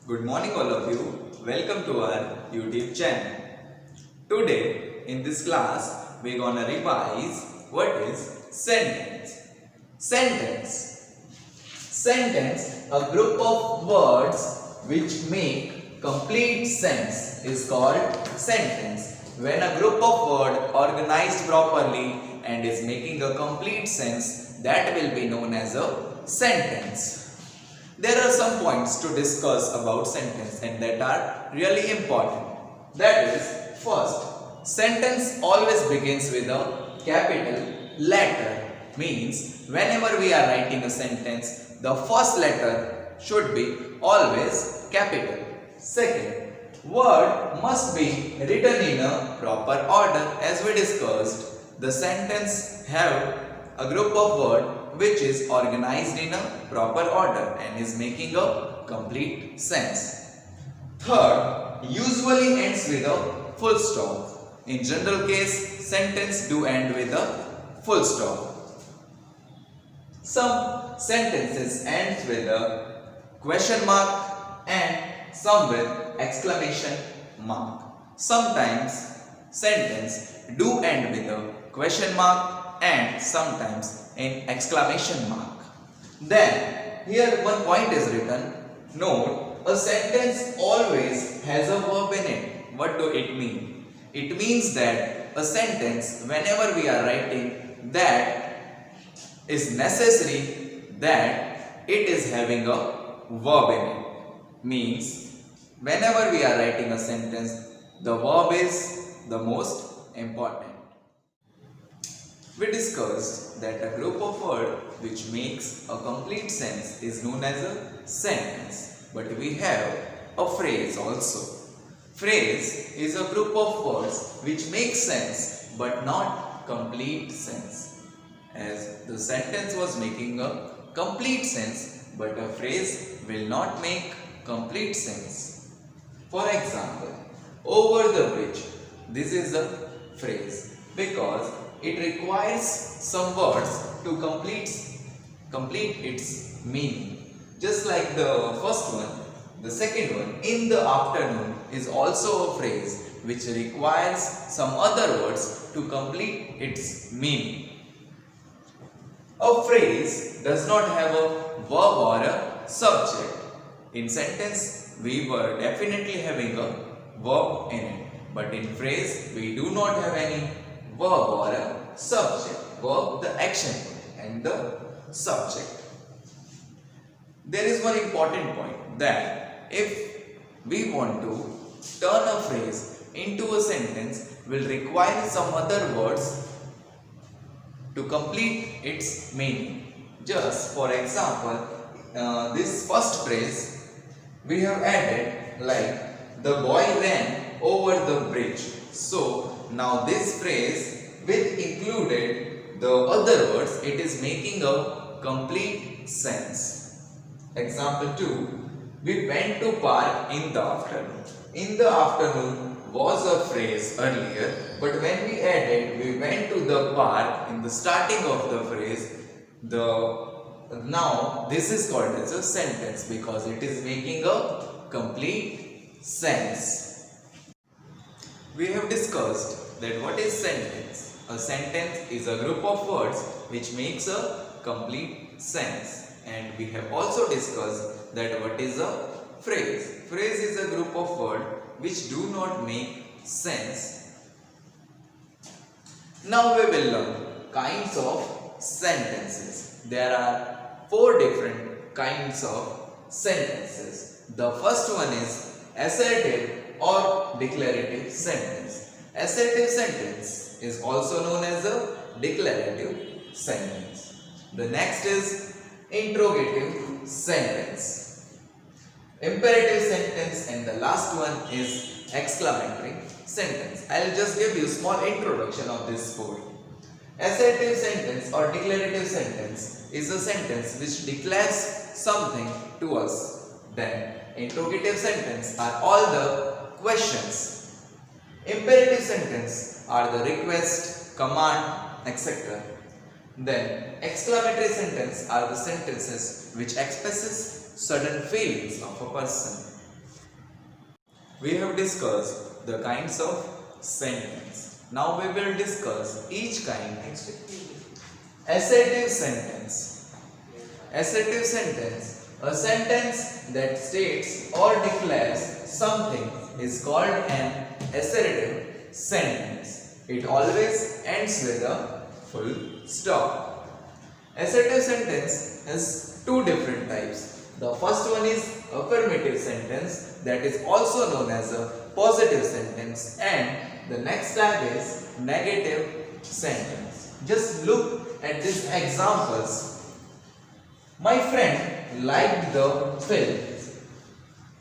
Good morning all of you. Welcome to our YouTube channel. Today in this class we're gonna revise what is sentence. Sentence, a group of words which make complete sense is called sentence. When a group of words organized properly and is making a complete sense, that will be known as a sentence. There are some points to discuss about sentence and that are really important. That is, first, sentence always begins with a capital letter. Means, whenever we are writing a sentence, the first letter should be always capital. Second, word must be written in a proper order. As we discussed, the sentence have a group of words which is organized in a proper order and is making a complete sense. Third, usually ends with a full stop. In general case, sentence do end with a full stop. Some sentences ends with a question mark and some with exclamation mark. Sometimes sentence do end with a question mark and sometimes in exclamation mark. Then here one point is written. Note, a sentence always has a verb in it. What do it mean? It means that a sentence, whenever we are writing, that is necessary that it is having a verb in it. Means whenever we are writing a sentence, the verb is the most important. We discussed that a group of words which makes a complete sense is known as a sentence. But we have a phrase also. Phrase is a group of words which make sense but not complete sense. As the sentence was making a complete sense but a phrase will not make complete sense. For example, over the bridge. This is a phrase because it requires some words to complete its meaning. Just like the first one, the second one, in the afternoon, is also a phrase which requires some other words to complete its meaning. A phrase does not have a verb or a subject. In sentence, we were definitely having a verb in it. But in phrase, we do not have any verb or a subject. Verb, the action, and the subject. There is one important point that if we want to turn a phrase into a sentence, will require some other words to complete its meaning. Just for example, this first phrase we have added like the boy ran over the bridge. So now this phrase with included the other words, it is making a complete sense. Example 2, we went to park in the afternoon. In the afternoon was a phrase earlier, but when we added we went to the park in the starting of the phrase, now this is called as a sentence because it is making a complete sense. We have discussed that what is sentence. A sentence is a group of words which makes a complete sense. And we have also discussed that what is a phrase. Phrase is a group of words which do not make sense. Now we will learn kinds of sentences. There are 4 different kinds of sentences. The first one is assertive or declarative sentence. Assertive sentence is also known as a declarative sentence. The next is interrogative sentence, imperative sentence, and the last one is exclamatory sentence. I will just give you small introduction of this 4. Assertive sentence or declarative sentence is a sentence which declares something to us. Then interrogative sentence are all the questions. Imperative sentence are the request, command, etc. Then exclamatory sentence are the sentences which expresses certain feelings of a person. we have discussed the kinds of sentence. Now we will discuss each kind. Assertive sentence. Assertive sentence. A sentence that states or declares something is called an assertive sentence. It always ends with a full stop. Assertive sentence has two different types. The first one is affirmative sentence, that is also known as a positive sentence, and the next type is negative sentence. Just look at these examples. My friend liked the film.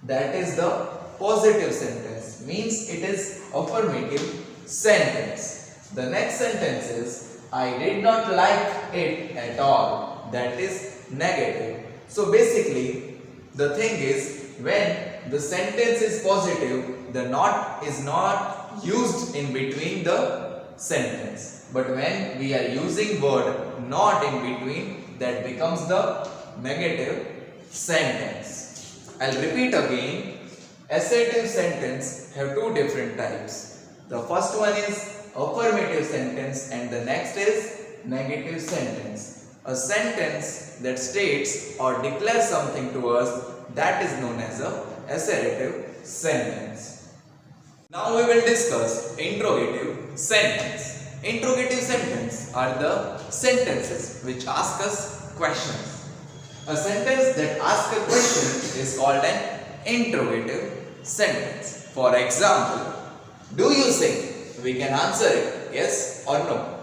That is the positive sentence, means it is affirmative sentence. The next sentence is I did not like it at all. That is negative. So basically the thing is, when the sentence is positive, the not is not used in between the sentence. But when we are using word not in between, that becomes the negative sentence. I'll repeat again. Assertive sentence have two different types. The first one is affirmative sentence and the next is negative sentence. A sentence that states or declares something to us, that is known as a assertive sentence. Now we will discuss interrogative sentence. Interrogative sentence are the sentences which ask us questions. A sentence that asks a question is called an interrogative sentence. For example, do you sing? We can answer it yes or no.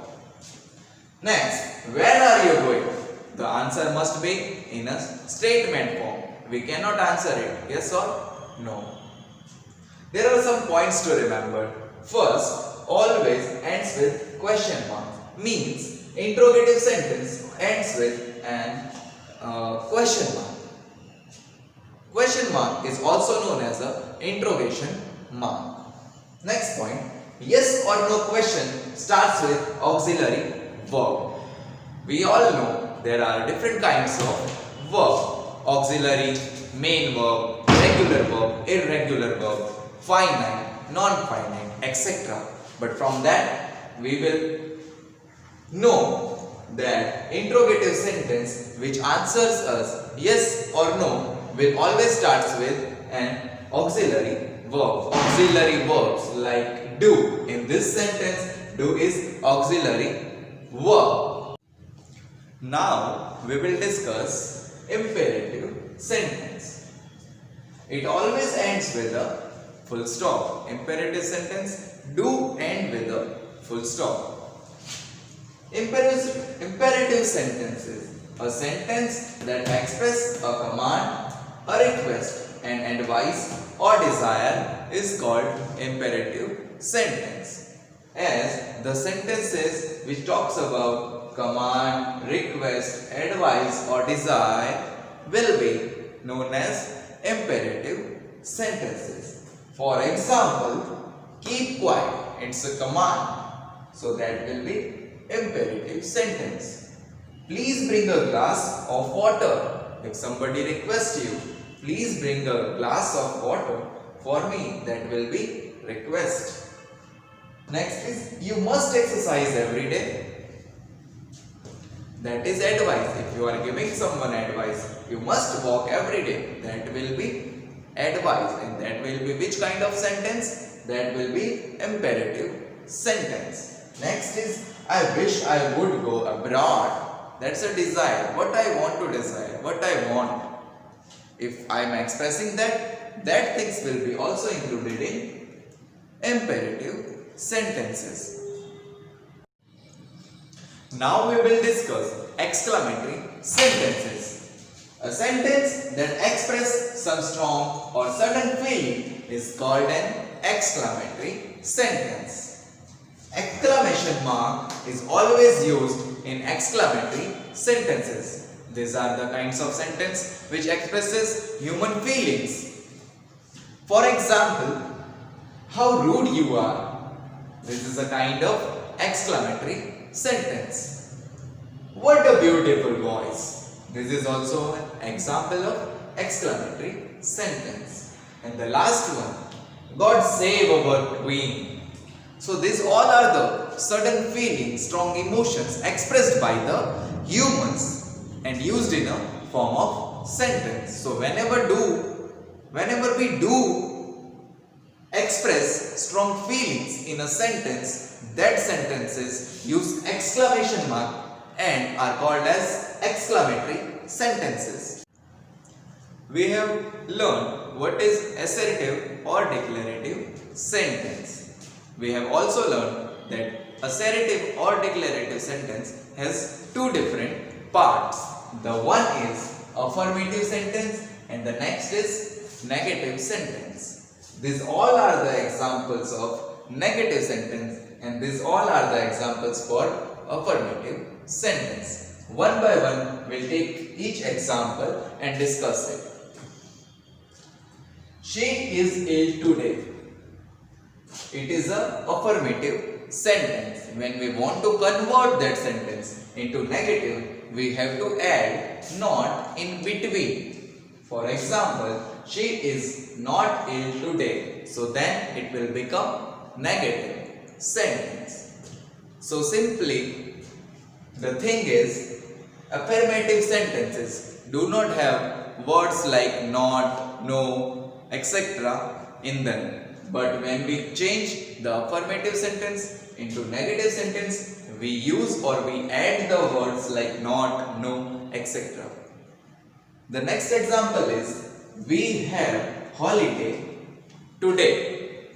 Next, where are you going? The answer must be in a statement form. We cannot answer it yes or no. There are some points to remember. First, always ends with question mark. Means interrogative sentence ends with an question mark. Question mark is also known as a interrogation mark. Next point, yes or no question starts with auxiliary verb. We all know there are different kinds of verb. Auxiliary, main verb, regular verb, irregular verb, finite, non-finite, etc. But from that we will know that interrogative sentence which answers us yes or no will always starts with an auxiliary verb. Auxiliary verbs like do. In this sentence, do is auxiliary verb. Now we will discuss imperative sentence. It always ends with a full stop. Imperative sentence do end with a full stop. Imperative sentences, a sentence that expresses a command, a request, an advice or desire is called imperative sentence. As the sentences which talks about command, request, advice or desire will be known as imperative sentences. For example, keep quiet, it's a command, so that will be imperative sentence. Please bring a glass of water. If somebody requests you, please bring a glass of water for me, that will be request. Next is you must exercise every day. That is advice. If you are giving someone advice, you must walk every day, that will be advice. And that will be which kind of sentence? That will be imperative sentence. Next is I wish I would go abroad. That's a desire. What I want to desire, what I want. If I am expressing that things will be also included in imperative sentences. Now we will discuss exclamatory sentences. A sentence that expresses some strong or sudden feeling is called an exclamatory sentence. Exclamation mark is always used in exclamatory sentences. These are the kinds of sentence which expresses human feelings. For example, how rude you are. This is a kind of exclamatory sentence. What a beautiful voice. This is also an example of exclamatory sentence. And the last one, God save our queen. So these all are the sudden feelings, strong emotions expressed by the humans and used in a form of sentence. So whenever we do express strong feelings in a sentence, that sentences use exclamation mark and are called as exclamatory sentences. We have learned what is assertive or declarative sentence. We have also learned that assertive or declarative sentence has two different parts. The one is affirmative sentence and the next is negative sentence. These all are the examples of negative sentence and these all are the examples for affirmative sentence. One by one, we'll take each example and discuss it. She is ill today. It is an affirmative sentence. When we want to convert that sentence into negative, we have to add not in between. For example, she is not ill today. So then it will become negative sentence. So simply, the thing is, affirmative sentences do not have words like not, no, etc. in them. But when we change the affirmative sentence into negative sentence, we use or we add the words like not, no, etc. The next example is, we have holiday today.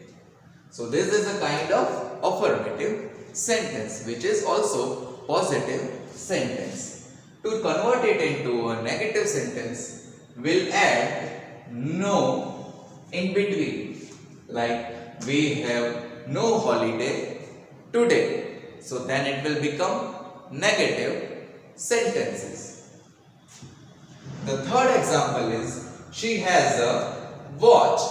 So this is a kind of affirmative sentence which is also positive sentence. To convert it into a negative sentence, we'll add no in between. Like we have no holiday today. So then it will become negative sentences. The third example is, she has a watch.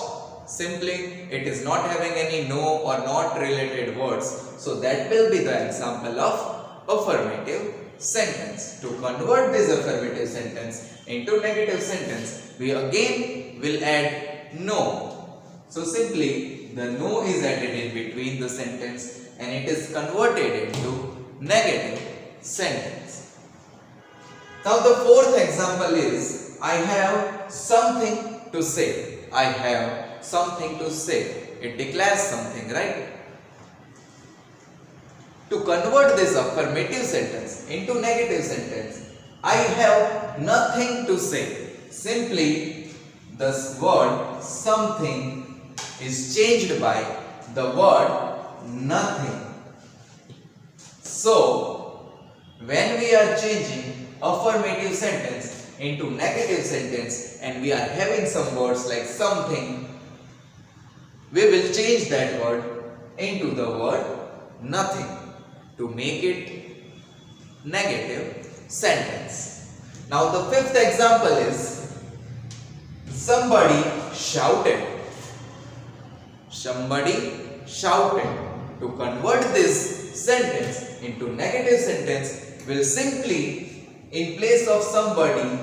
Simply, it is not having any no or not related words. So that will be the example of affirmative sentence. To convert this affirmative sentence into negative sentence, we again will add no. So simply, the no is added in between the sentence and it is converted into negative sentence. Now the fourth example is, I have something to say. I have something to say. It declares something, right? To convert this affirmative sentence into negative sentence, I have nothing to say. Simply, this word something is changed by the word nothing. So, when we are changing affirmative sentence into negative sentence and we are having some words like something, we will change that word into the word nothing to make it negative sentence. Now the fifth example is, somebody shouted. Somebody shouted. To convert this sentence into negative sentence, we'll simply, in place of somebody,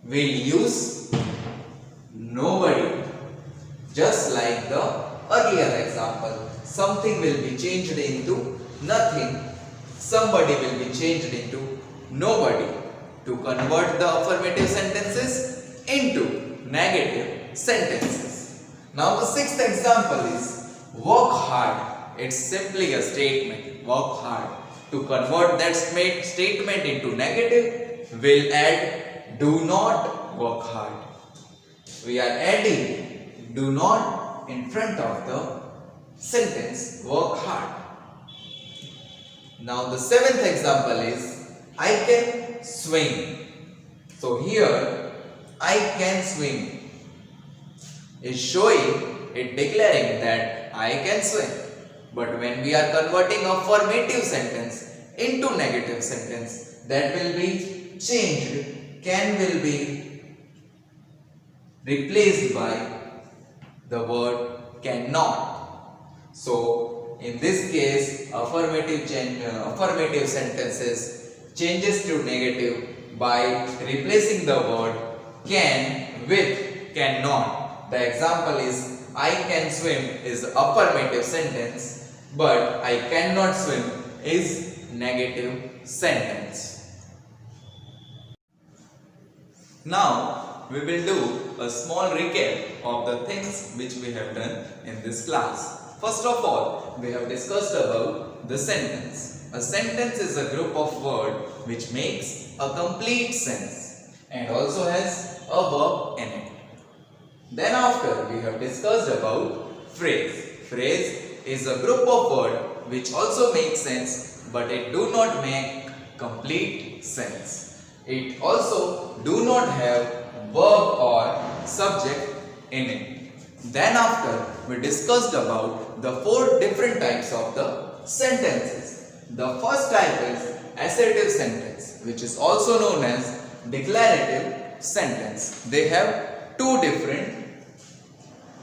we'll use nobody. Just like the earlier example, something will be changed into nothing, somebody will be changed into nobody to convert the affirmative sentences into negative sentences. Now the sixth example is, work hard. It's simply a statement, work hard. To convert that statement into negative, we'll add do not work hard. We are adding do not in front of the sentence work hard. Now the seventh example is, I can swim. So here, I can swim is showing, it declaring that I can swim. But when we are converting affirmative sentence into negative sentence, that will be changed. Can will be replaced by the word cannot. So in this case, affirmative sentences changes to negative by replacing the word can with cannot. The example is, I can swim is affirmative sentence, but I cannot swim is negative sentence. Now we will do a small recap of the things which we have done in this class. First of all, we have discussed about the sentence. A sentence is a group of words which makes a complete sense and also has a verb in it. Then after, we have discussed about phrase. Phrase is a group of words which also makes sense, but it do not make complete sense. It also do not have verb or subject in it. Then after, we discussed about the 4 different types of the sentences. The first type is assertive sentence, which is also known as declarative sentence. They have 2 different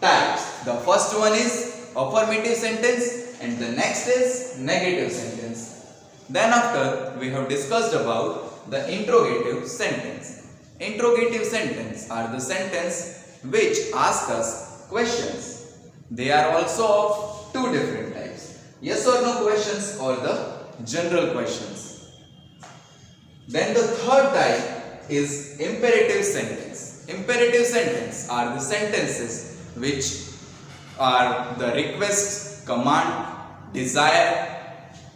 types. The first one is affirmative sentence and the next is negative sentence. Then after, we have discussed about the interrogative sentence. Interrogative sentence are the sentence which ask us questions. They are also of 2 different types. Yes or no questions or the general questions. Then the third type is imperative sentence. Imperative sentence are the sentences which are the request, command, desire,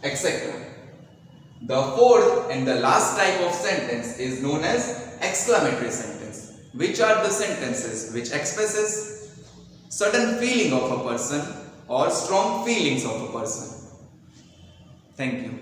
etc. The fourth and the last type of sentence is known as exclamatory sentence, which are the sentences which expresses certain feeling of a person or strong feelings of a person. Thank you.